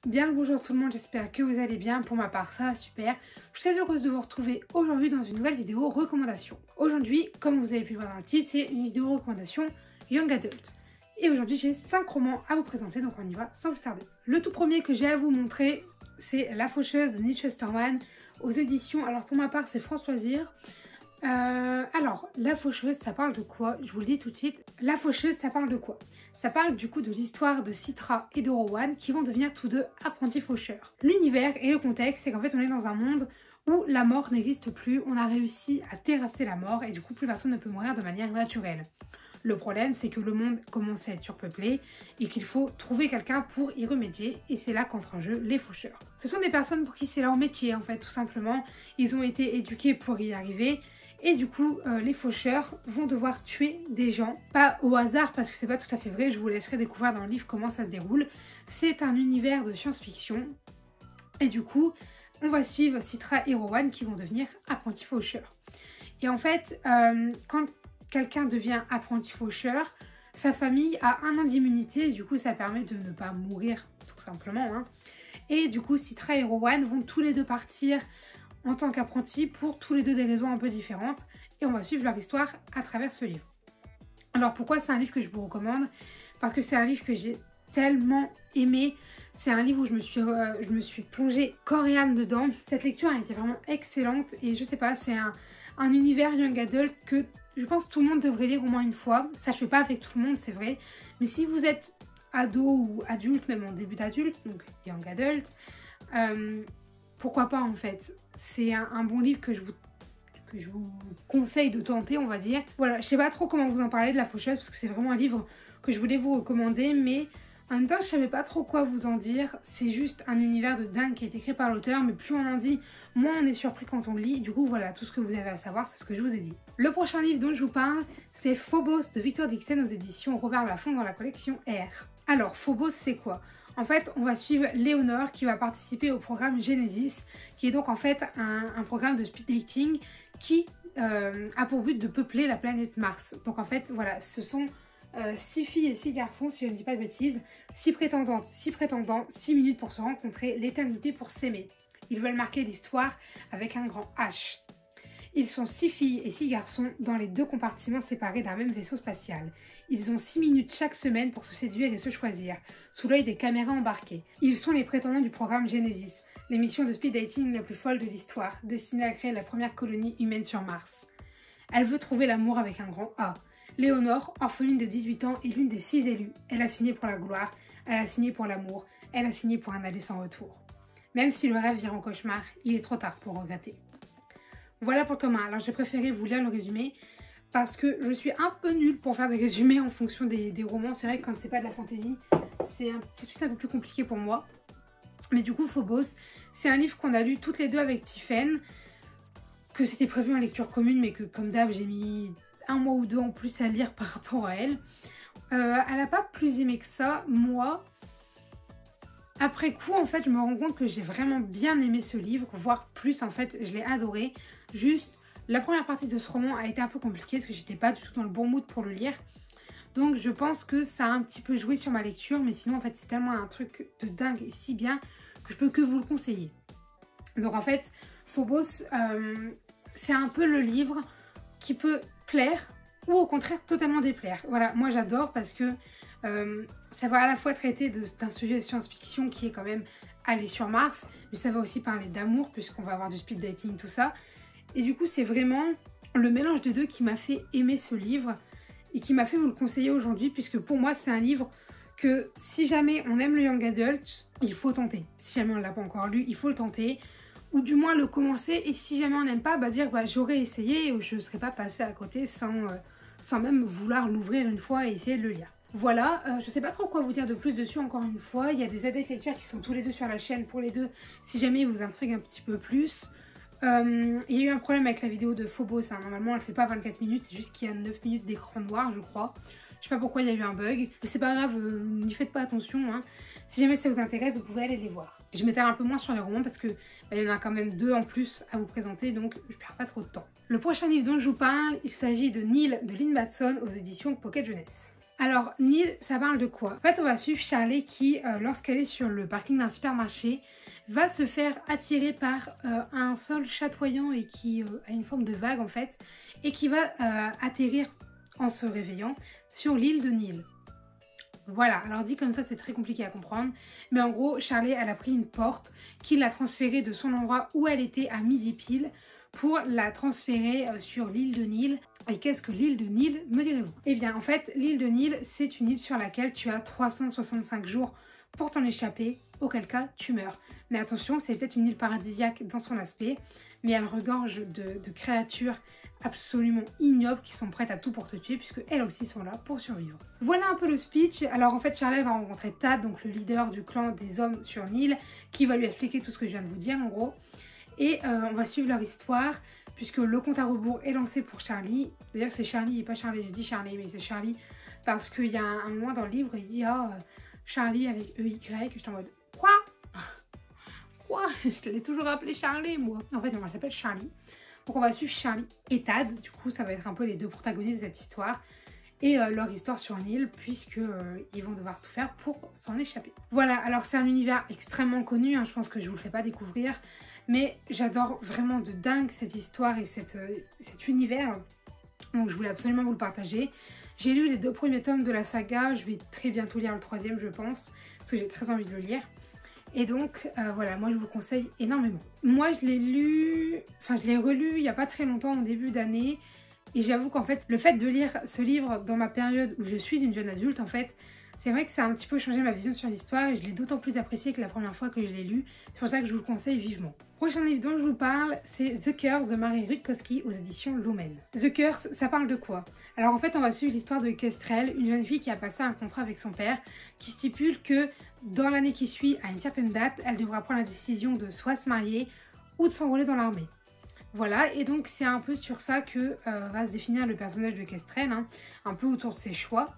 Bien le bonjour tout le monde, j'espère que vous allez bien. Pour ma part, ça va super. Je suis très heureuse de vous retrouver aujourd'hui dans une nouvelle vidéo recommandation. Aujourd'hui, comme vous avez pu le voir dans le titre, c'est une vidéo recommandation Young Adult. Et aujourd'hui, j'ai 5 romans à vous présenter, donc on y va sans plus tarder. Le tout premier que j'ai à vous montrer, c'est La Faucheuse de Neil Shusterman aux éditions, alors pour ma part, c'est France Loisirs. Alors, La Faucheuse, ça parle de quoi? Je vous le dis tout de suite. La Faucheuse, ça parle de quoi? Ça parle du coup de l'histoire de Citra et de Rowan qui vont devenir tous deux apprentis faucheurs. L'univers et le contexte, c'est qu'en fait on est dans un monde où la mort n'existe plus, on a réussi à terrasser la mort et du coup plus personne ne peut mourir de manière naturelle. Le problème, c'est que le monde commence à être surpeuplé et qu'il faut trouver quelqu'un pour y remédier, et c'est là qu'entrent en jeu les faucheurs. Ce sont des personnes pour qui c'est leur métier en fait, tout simplement. Ils ont été éduqués pour y arriver. Et du coup, les faucheurs vont devoir tuer des gens, pas au hasard parce que c'est pas tout à fait vrai, je vous laisserai découvrir dans le livre comment ça se déroule. C'est un univers de science-fiction et du coup, on va suivre Citra et Rowan qui vont devenir apprentis faucheurs. Et en fait, quand quelqu'un devient apprenti faucheur, sa famille a 1 an d'immunité et du coup, ça permet de ne pas mourir tout simplement. Hein. Et du coup, Citra et Rowan vont tous les deux partir en tant qu'apprentis pour tous les deux des raisons un peu différentes et on va suivre leur histoire à travers ce livre. Alors pourquoi c'est un livre que je vous recommande? Parce que c'est un livre que j'ai tellement aimé, c'est un livre où je me suis plongée corps et âme dedans. Cette lecture a été vraiment excellente et je sais pas, c'est un univers young adult que je pense que tout le monde devrait lire au moins une fois. Ça je fais pas avec tout le monde, c'est vrai, mais si vous êtes ado ou adulte, même en début d'adulte, donc young adult, pourquoi pas en fait. C'est un bon livre que je vous conseille de tenter, on va dire. Voilà, je sais pas trop comment vous en parler de La Faucheuse parce que c'est vraiment un livre que je voulais vous recommander, mais en même temps je savais pas trop quoi vous en dire. C'est juste un univers de dingue qui a été créé par l'auteur, mais plus on en dit, moins on est surpris quand on le lit. Du coup voilà, tout ce que vous avez à savoir, c'est ce que je vous ai dit. Le prochain livre dont je vous parle, c'est Phobos de Victor Dixon aux éditions Robert Laffont dans la collection R. Alors Phobos, c'est quoi? En fait, on va suivre Léonore qui va participer au programme Genesis, qui est donc en fait un programme de speed dating qui a pour but de peupler la planète Mars. Donc en fait, voilà, ce sont 6 filles et 6 garçons, si je ne dis pas de bêtises, 6 prétendantes, 6 prétendants, 6 minutes pour se rencontrer, l'éternité pour s'aimer. Ils veulent marquer l'histoire avec un grand H. Ils sont 6 filles et 6 garçons dans les 2 compartiments séparés d'un même vaisseau spatial. Ils ont 6 minutes chaque semaine pour se séduire et se choisir, sous l'œil des caméras embarquées. Ils sont les prétendants du programme Genesis, l'émission de speed dating la plus folle de l'histoire, destinée à créer la première colonie humaine sur Mars. Elle veut trouver l'amour avec un grand A. Léonore, orpheline de 18 ans, est l'une des 6 élues. Elle a signé pour la gloire, elle a signé pour l'amour, elle a signé pour un aller sans retour. Même si le rêve vire en cauchemar, il est trop tard pour regretter. Voilà pour Thomas. Alors j'ai préféré vous lire le résumé parce que je suis un peu nulle pour faire des résumés en fonction des romans. C'est vrai que quand c'est pas de la fantasy, c'est tout de suite un peu plus compliqué pour moi. Mais du coup, Phobos, c'est un livre qu'on a lu toutes les deux avec Tiffen, que c'était prévu en lecture commune, mais que comme d'hab, j'ai mis 1 mois ou 2 en plus à lire par rapport à elle. Elle n'a pas plus aimé que ça, moi. Après coup, en fait, je me rends compte que j'ai vraiment bien aimé ce livre, voire plus, en fait, je l'ai adoré. Juste, la première partie de ce roman a été un peu compliquée parce que j'étais pas du tout dans le bon mood pour le lire. Donc je pense que ça a un petit peu joué sur ma lecture, mais sinon en fait c'est tellement un truc de dingue et si bien que je peux que vous le conseiller. Donc en fait, Phobos, c'est un peu le livre qui peut plaire ou au contraire totalement déplaire. Voilà, moi j'adore parce que ça va à la fois traiter d'un sujet de science-fiction qui est quand même aller sur Mars, mais ça va aussi parler d'amour puisqu'on va avoir du speed dating, tout ça. Et du coup c'est vraiment le mélange des deux qui m'a fait aimer ce livre et qui m'a fait vous le conseiller aujourd'hui, puisque pour moi c'est un livre que si jamais on aime le young adult, il faut tenter. Si jamais on ne l'a pas encore lu, il faut le tenter, ou du moins le commencer, et si jamais on n'aime pas, dire j'aurais essayé et je ne serais pas passée à côté sans même vouloir l'ouvrir une fois et essayer de le lire. Voilà, je sais pas trop quoi vous dire de plus dessus encore une fois, il y a des aides lecteurs qui sont tous les deux sur la chaîne pour les deux, si jamais ils vous intriguent un petit peu plus. Il y a eu un problème avec la vidéo de Phobos, hein. Normalement elle fait pas 24 minutes, c'est juste qu'il y a 9 minutes d'écran noir je crois. Je sais pas pourquoi il y a eu un bug, mais c'est pas grave, n'y faites pas attention. Hein. Si jamais ça vous intéresse, vous pouvez aller les voir. Je m'étale un peu moins sur les romans parce que il y en a quand même 2 en plus à vous présenter, donc je perds pas trop de temps. Le prochain livre dont je vous parle, il s'agit de Nil de Lynn Matson aux éditions Pocket Jeunesse. Alors, Neil, ça parle de quoi? En fait, on va suivre Charlie qui, lorsqu'elle est sur le parking d'un supermarché, va se faire attirer par un sol chatoyant et qui a une forme de vague en fait, et qui va atterrir en se réveillant sur l'île de Neil. Voilà, alors dit comme ça c'est très compliqué à comprendre, mais en gros Charlie elle a pris une porte qui l'a transférée de son endroit où elle était à midi pile pour la transférer sur l'île de Neil. Et qu'est-ce que l'île de Neil, me direz-vous? Eh bien en fait l'île de Neil c'est une île sur laquelle tu as 365 jours pour t'en échapper, auquel cas tu meurs. Mais attention, c'est peut-être une île paradisiaque dans son aspect, mais elle regorge de créatures absolument ignobles qui sont prêtes à tout pour te tuer puisque elles aussi sont là pour survivre. Voilà un peu le speech. Alors en fait Charlie va rencontrer Tad, donc le leader du clan des hommes sur Neil, qui va lui expliquer tout ce que je viens de vous dire en gros. Et on va suivre leur histoire puisque le compte à rebours est lancé pour Charlie. D'ailleurs c'est Charlie et pas Charlie, je dis Charlie mais c'est Charlie parce qu'il y a un moment dans le livre il dit Charlie avec EY, que j'étais en mode quoi? Quoi? Je l'ai toujours appelé Charlie moi. En fait non, elle s'appelle Charlie. Donc on va suivre Charlie et Tad, du coup ça va être un peu les deux protagonistes de cette histoire et leur histoire sur Neil puisque ils vont devoir tout faire pour s'en échapper. Voilà, alors c'est un univers extrêmement connu, hein, je pense que je vous le fais pas découvrir, mais j'adore vraiment de dingue cette histoire et cet univers, donc je voulais absolument vous le partager. J'ai lu les 2 premiers tomes de la saga, je vais très bientôt lire le 3e je pense, parce que j'ai très envie de le lire. Et donc voilà, moi je vous conseille énormément. Moi je l'ai lu, enfin je l'ai relu il n'y a pas très longtemps en début d'année. Et j'avoue qu'en fait le fait de lire ce livre dans ma période où je suis une jeune adulte en fait, c'est vrai que ça a un petit peu changé ma vision sur l'histoire et je l'ai d'autant plus apprécié que la première fois que je l'ai lu. C'est pour ça que je vous le conseille vivement. Prochain livre dont je vous parle, c'est The Curse de Mary Rutkowski aux éditions Lumen. The Curse, ça parle de quoi? Alors en fait on va suivre l'histoire de Kestrel, une jeune fille qui a passé un contrat avec son père qui stipule que dans l'année qui suit, à une certaine date, elle devra prendre la décision de soit se marier ou de s'enrôler dans l'armée. Voilà, et donc c'est un peu sur ça que va se définir le personnage de Kestrel, hein, un peu autour de ses choix.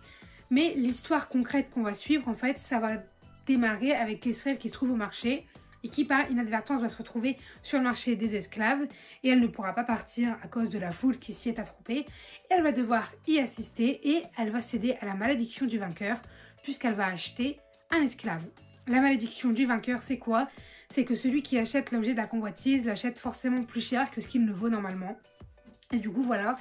Mais l'histoire concrète qu'on va suivre, en fait, ça va démarrer avec Kestrel qui se trouve au marché et qui par inadvertance va se retrouver sur le marché des esclaves et elle ne pourra pas partir à cause de la foule qui s'y est attroupée. Et elle va devoir y assister et elle va céder à la malédiction du vainqueur puisqu'elle va acheter un esclave. La malédiction du vainqueur, c'est quoi? C'est que celui qui achète l'objet de la convoitise l'achète forcément plus cher que ce qu'il ne vaut normalement. Et du coup, voilà.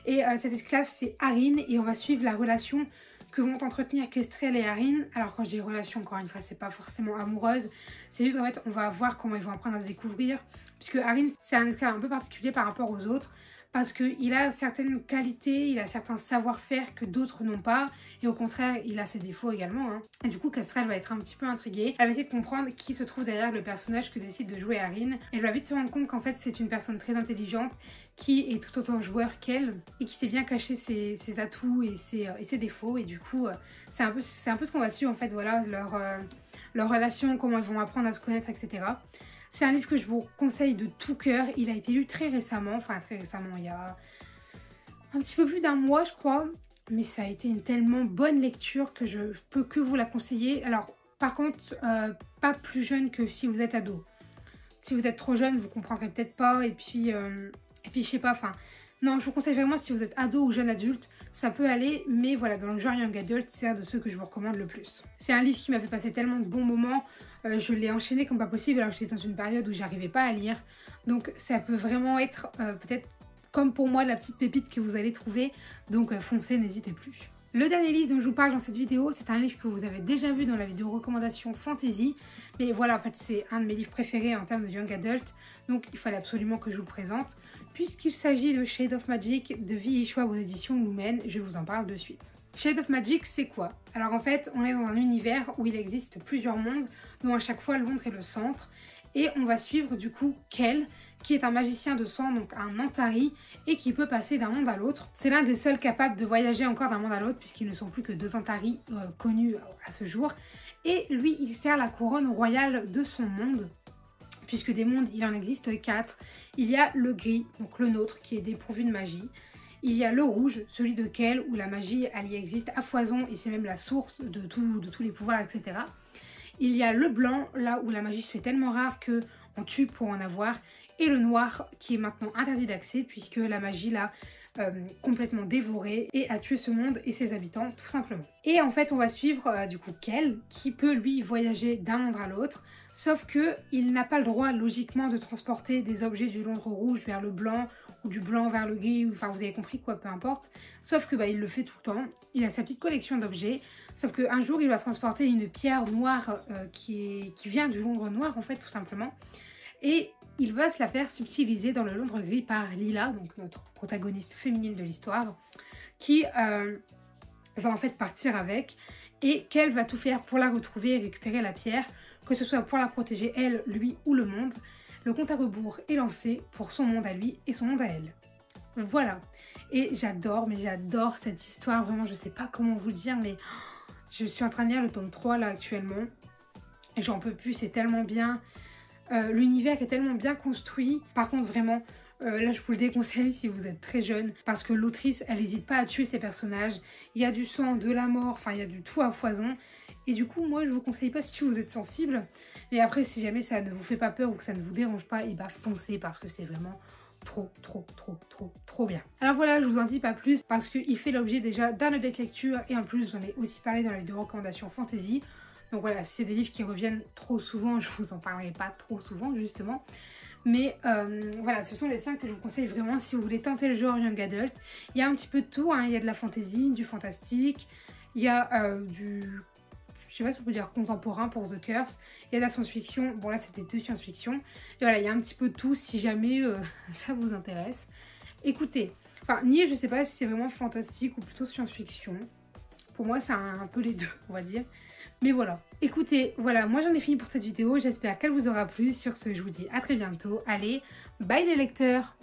Et cet esclave, c'est Arin. Et on va suivre la relation que vont entretenir Kestrel et Arin. Alors quand je dis relation, encore une fois, c'est pas forcément amoureuse. C'est juste, en fait, on va voir comment ils vont apprendre à se découvrir. Puisque Arin, c'est un esclave un peu particulier par rapport aux autres. Parce qu'il a certaines qualités, il a certains savoir-faire que d'autres n'ont pas. Et au contraire, il a ses défauts également. Hein. Et du coup, Kestrel va être un petit peu intriguée. Elle va essayer de comprendre qui se trouve derrière le personnage que décide de jouer Arin. Elle va vite se rendre compte qu'en fait, c'est une personne très intelligente qui est tout autant joueur qu'elle et qui sait bien cacher ses atouts et ses défauts. Et du coup, c'est un peu ce qu'on va suivre en fait, voilà, leur relation, comment ils vont apprendre à se connaître, etc. C'est un livre que je vous conseille de tout cœur. Il a été lu très récemment, enfin très récemment, il y a un petit peu plus d'un mois je crois. Mais ça a été une tellement bonne lecture que je peux que vous la conseiller. Alors par contre, pas plus jeune que si vous êtes ado. Si vous êtes trop jeune, vous comprendrez peut-être pas. Et puis je sais pas, enfin... Non, je vous conseille vraiment si vous êtes ado ou jeune adulte, ça peut aller, mais voilà, dans le genre Young Adult, c'est un de ceux que je vous recommande le plus. C'est un livre qui m'a fait passer tellement de bons moments, je l'ai enchaîné comme pas possible alors que j'étais dans une période où j'arrivais pas à lire. Donc ça peut vraiment être peut-être comme pour moi la petite pépite que vous allez trouver, donc foncez, n'hésitez plus. Le dernier livre dont je vous parle dans cette vidéo, c'est un livre que vous avez déjà vu dans la vidéo recommandation fantasy. Mais voilà, en fait, c'est un de mes livres préférés en termes de Young Adult. Donc, il fallait absolument que je vous le présente. Puisqu'il s'agit de Shade of Magic de V.E. Schwab aux éditions Lumen, je vous en parle de suite. Shade of Magic, c'est quoi? Alors en fait, on est dans un univers où il existe plusieurs mondes, dont à chaque fois Londres est le centre. Et on va suivre du coup Kel, qui est un magicien de sang, donc un Antari, et qui peut passer d'un monde à l'autre. C'est l'un des seuls capables de voyager encore d'un monde à l'autre, puisqu'ils ne sont plus que 2 Antari connus à ce jour. Et lui, il sert la couronne royale de son monde, puisque des mondes, il en existe 4. Il y a le gris, donc le nôtre, qui est dépourvu de magie. Il y a le rouge, celui de Kel, où la magie, elle y existe à foison, et c'est même la source de tous les pouvoirs, etc. Il y a le blanc, là où la magie se fait tellement rare qu'on tue pour en avoir. Et le noir qui est maintenant interdit d'accès puisque la magie là complètement dévoré et à tuer ce monde et ses habitants tout simplement. Et en fait on va suivre du coup Kel qui peut lui voyager d'un monde à l'autre, sauf que il n'a pas le droit logiquement de transporter des objets du Londres rouge vers le blanc ou du blanc vers le gris, ou, enfin vous avez compris quoi, peu importe. Sauf que il le fait tout le temps, il a sa petite collection d'objets, sauf qu'un jour il va transporter une pierre noire qui vient du Londres noir en fait tout simplement. Et il va se la faire subtiliser dans le Londres gris par Lila, donc notre protagoniste féminine de l'histoire, qui va en fait partir avec, et qu'elle va tout faire pour la retrouver et récupérer la pierre, que ce soit pour la protéger elle, lui ou le monde. Le compte à rebours est lancé pour son monde à lui et son monde à elle. Voilà. Et j'adore, mais j'adore cette histoire, vraiment je sais pas comment vous le dire, mais je suis en train de lire le tome 3 là actuellement, et j'en peux plus, c'est tellement bien. L'univers est tellement bien construit. Par contre vraiment, là je vous le déconseille si vous êtes très jeune, parce que l'autrice elle n'hésite pas à tuer ses personnages. Il y a du sang, de la mort, enfin il y a du tout à foison. Et du coup moi je vous conseille pas si vous êtes sensible. Mais après si jamais ça ne vous fait pas peur ou que ça ne vous dérange pas, et bah foncez parce que c'est vraiment trop bien. Alors voilà, je vous en dis pas plus parce qu'il fait l'objet déjà d'un update lecture, et en plus j'en ai aussi parlé dans la vidéo recommandation fantasy. Donc voilà, si c'est des livres qui reviennent trop souvent, je vous en parlerai pas trop souvent justement. Mais voilà, ce sont les 5 que je vous conseille vraiment si vous voulez tenter le genre Young Adult. Il y a un petit peu de tout, hein. Il y a de la fantasy, du fantastique, il y a du... je sais pas si on peut dire contemporain pour The Curse. Il y a de la science-fiction, bon là c'était 2 science-fiction. Et voilà, il y a un petit peu de tout si jamais ça vous intéresse. Écoutez, enfin Nier je sais pas si c'est vraiment fantastique ou plutôt science-fiction. Pour moi c'est un peu les deux on va dire. Mais voilà, écoutez, voilà, moi j'en ai fini pour cette vidéo, j'espère qu'elle vous aura plu. Sur ce, je vous dis à très bientôt. Allez, bye les lecteurs!